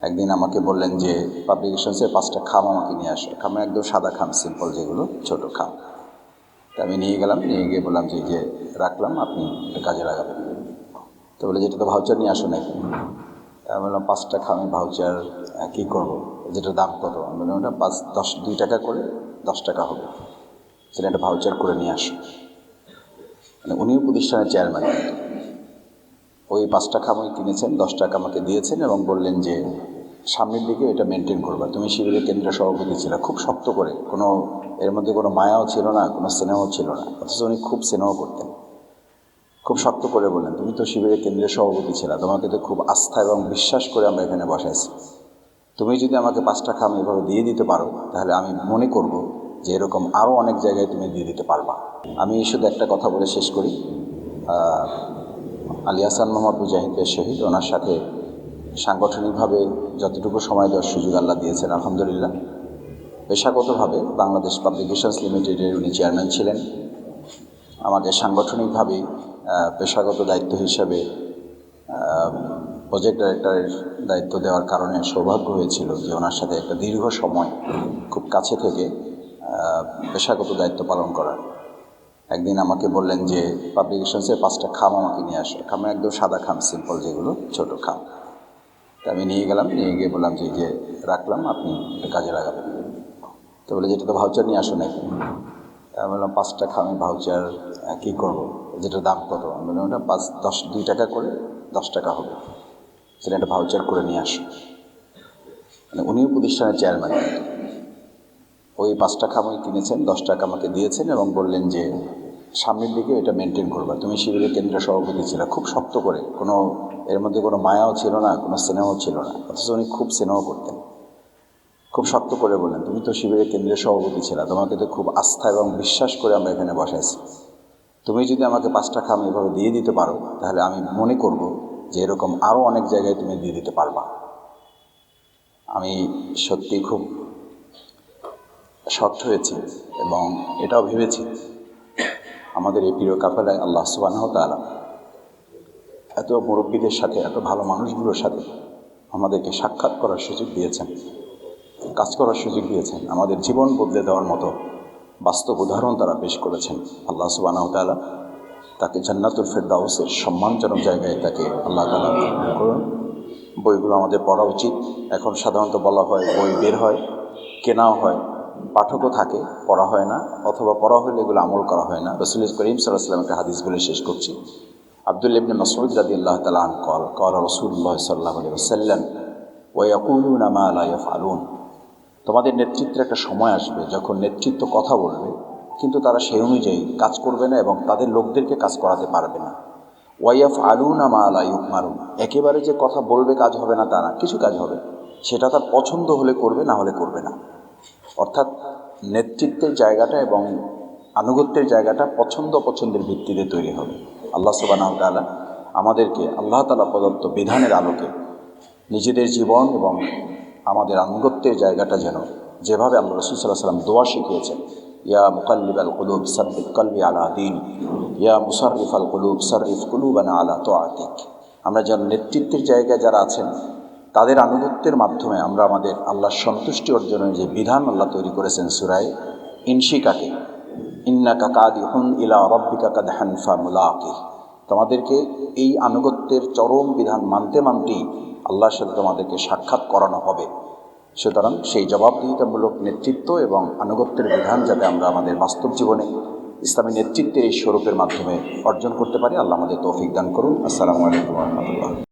একদিন আমাকে বললেন যে পাবলিকেশনসের 5টা খাম আমাকে নিয়ে আসো। খাম একদম সাদা খাম, সিম্পল, যেগুলো ছোট খাম। তা আমি নিয়ে গেলাম, নিয়ে গিয়ে বললাম যে রাখলাম, আপনি এটা কাজে লাগাবেন। তো বলে যেটা তো ভাউচার নিয়ে আসো নাকি। আমি বললাম 5টা খামে ভাউচার কী করবো, যেটার দাম কত? আমি বললাম ওটা 2 টাকা করে 10 টাকা হবে, সেটা একটা ভাউচার করে নিয়ে আসো। মানে উনিও প্রতিষ্ঠানের চেয়ারম্যান, ওই 5টা খামই কিনেছেন, 10 টাকা আমাকে দিয়েছেন এবং বললেন যে সামনের দিকে এটা মেনটেন করবা। তুমি শিবিরের কেন্দ্রীয় সভাপতি ছিল, খুব শক্ত করে, কোনো এর মধ্যে কোনো মায়াও ছিল না, কোনো স্নেহও ছিল না, অথচ উনি খুব স্নেহ করতেন। খুব শক্ত করে বললেন, তুমি তো শিবিরের কেন্দ্রীয় সভাপতি ছিল, তোমাকে তো খুব আস্থা এবং বিশ্বাস করে আমরা এখানে বসাইছি। তুমি যদি আমাকে 5টা খাম এভাবে দিয়ে দিতে পারো, তাহলে আমি মনে করব যে এরকম আরও অনেক জায়গায় তুমি দিয়ে দিতে পারবা। আমি শুধু একটা কথা বলে শেষ করি। আলী হাসান মোহাম্মদ মুজাহিদের শহীদ, ওনার সাথে সাংগঠনিকভাবে যতটুকু সময় দেওয়ার সুযোগ আল্লাহ দিয়েছেন, আলহামদুলিল্লাহ। পেশাগতভাবে বাংলাদেশ পাবলিকেশনস লিমিটেডের উনি চেয়ারম্যান ছিলেন। আমাকে সাংগঠনিকভাবে পেশাগত দায়িত্ব হিসাবে প্রজেক্ট ডাইরেক্টরের দায়িত্ব দেওয়ার কারণে সৌভাগ্য হয়েছিল যে ওনার সাথে একটা দীর্ঘ সময় খুব কাছে থেকে পেশাগত দায়িত্ব পালন করার। একদিন আমাকে বললেন যে পাবলিকেশনসের 5টা খাম আমাকে নিয়ে আসো। খাম একদম সাদা খাম, সিম্পল, যেগুলো ছোট খাম। তা আমি নিয়ে গেলাম, নিয়ে গিয়ে বললাম যে রাখলাম, আপনি এটা কাজে লাগাবেন। তো বলে যেটা তো ভাউচার নিয়ে আসো নাকি। আমি বললাম 5টা খামে ভাউচার কী করবো, যেটার দাম কত? আমি বললাম ওটা 2 টাকা করে 10 টাকা হবে, সেটা একটা ভাউচার করে নিয়ে আসো। মানে উনিও প্রতিষ্ঠানের চেয়ারম্যান, ওই 5টা খামই কিনেছেন, 10 টাকা আমাকে দিয়েছেন এবং বললেন যে সামনের দিকে এটা মেনটেন করবা। তুমি শিবিরের কেন্দ্রীয় সভাপতি ছিল, খুব শক্ত করে, কোনো এর মধ্যে কোনো মায়াও ছিল না, কোনো স্নেহও ছিল না, অথচ উনি খুব স্নেহ করতেন। খুব শক্ত করে বললেন, তুমি তো শিবিরের কেন্দ্রীয় সভাপতি ছিল, তোমাকে তো খুব আস্থা এবং বিশ্বাস করে আমরা এখানে বসাইছি। তুমি যদি আমাকে 5টা খাম এভাবে দিয়ে দিতে পারো, তাহলে আমি মনে করব যে এরকম আরও অনেক জায়গায় তুমি দিয়ে দিতে পারবা। আমি সত্যি খুব শক্ত হয়েছি এবং এটাও ভেবেছি আমাদের এই প্রিয় কাফেলায় আল্লাহ সুবহানাহু ওয়া তাআলা এত মুরব্বীদের সাথে, এত ভালো মানুষগুলোর সাথে আমাদেরকে সাক্ষাৎ করার সুযোগ দিয়েছেন, কাজ করার সুযোগ দিয়েছেন, আমাদের জীবন বদলে দেওয়ার মতো বাস্তব উদাহরণ তারা পেশ করেছেন। আল্লাহ সুবহানাহু ওয়া তাআলা তাকে জান্নাতুল ফেরদাউসের সম্মানজনক জায়গায় তাকে আল্লাহ তাআলা করুন। বইগুলো আমাদের পড়া উচিত। এখন সাধারণত বলা হয় বই বের হয়, কেনাও হয়, পাঠকও থাকে, পড়া হয় না, অথবা পড়া হলে এগুলো আমল করা হয় না। রাসূল করিম সাল্লাল্লাহু আলাইহি ওয়াসাল্লাম একটা হাদিস বলে শেষ করছি। আব্দুল্লাহ ইবনে মাসউদ রাদিয়াল্লাহু তাআলা আনহু قال রাসূলুল্লাহ সাল্লাল্লাহু আলাইহি ওয়াসাল্লাম ওয়া ইয়াকুলুনা মা লা ইয়াফআলুন। তোমাদের নেতৃত্বের একটা সময় আসবে যখন নেতৃত্ব কথা বলবে, কিন্তু তারা সেই অনুযায়ী কাজ করবে না এবং তাদের লোকদেরকে কাজ করাতে পারবে না। ওয়াইয়াফআলুনা মা লা ইউমারুন, একেবারে যে কথা বলবে কাজ হবে না তা না, কিছু কাজ হবে, সেটা তার পছন্দ হলে করবে, না হলে করবে না। অর্থাৎ নেতৃত্বের জায়গাটা এবং আনুগত্যের জায়গাটা পছন্দের ভিত্তিতে তৈরি হবে। আল্লাহ সুবহানাহু ওয়া তাআলা আমাদেরকে আল্লাহ তাআলা প্রদত্ত বিধানের আলোকে নিজেদের জীবন এবং আমাদের আনুগত্যের জায়গাটা যেন যেভাবে আল্লাহ রাসূল সাল্লাল্লাহু আলাইহি ওয়াসাল্লাম দোয়া শিখিয়েছেন, ইয়া মুকাল্লিবাল কুলুব সাব্বিত কলবি আলা দীনিক, ইয়া মুসাররিফাল কুলুব সাররিফ কুলুবানা আলা তাআতিক। আমরা যেন নেতৃত্বের জায়গায় যারা আছেন তাদের আনুগত্যের মাধ্যমে আমরা আমাদের আল্লাহর সন্তুষ্টি অর্জনের যে বিধান আল্লাহ তৈরি করেছেন সূরা ইনশিকাকে, ইন্নাকা কাদিহুন ইলা রাব্বিকা কাদহান ফামুলাকি, তোমাদেরকে এই আনুগত্যের চরম বিধান মানতে মানতেই আল্লাহর সাথে তোমাদেরকে সাক্ষাৎ করানো হবে। সুতরাং সেই জবাবদিহিতামূলক নেতৃত্ব এবং আনুগত্যের বিধান যাতে আমরা আমাদের বাস্তব জীবনে ইসলামী নেতৃত্বের এই স্বরূপের মাধ্যমে অর্জন করতে পারি, আল্লাহ আমাদের তৌফিক দান করুন। আসসালামু আলাইকুম ওয়া রাহমাতুল্লাহ।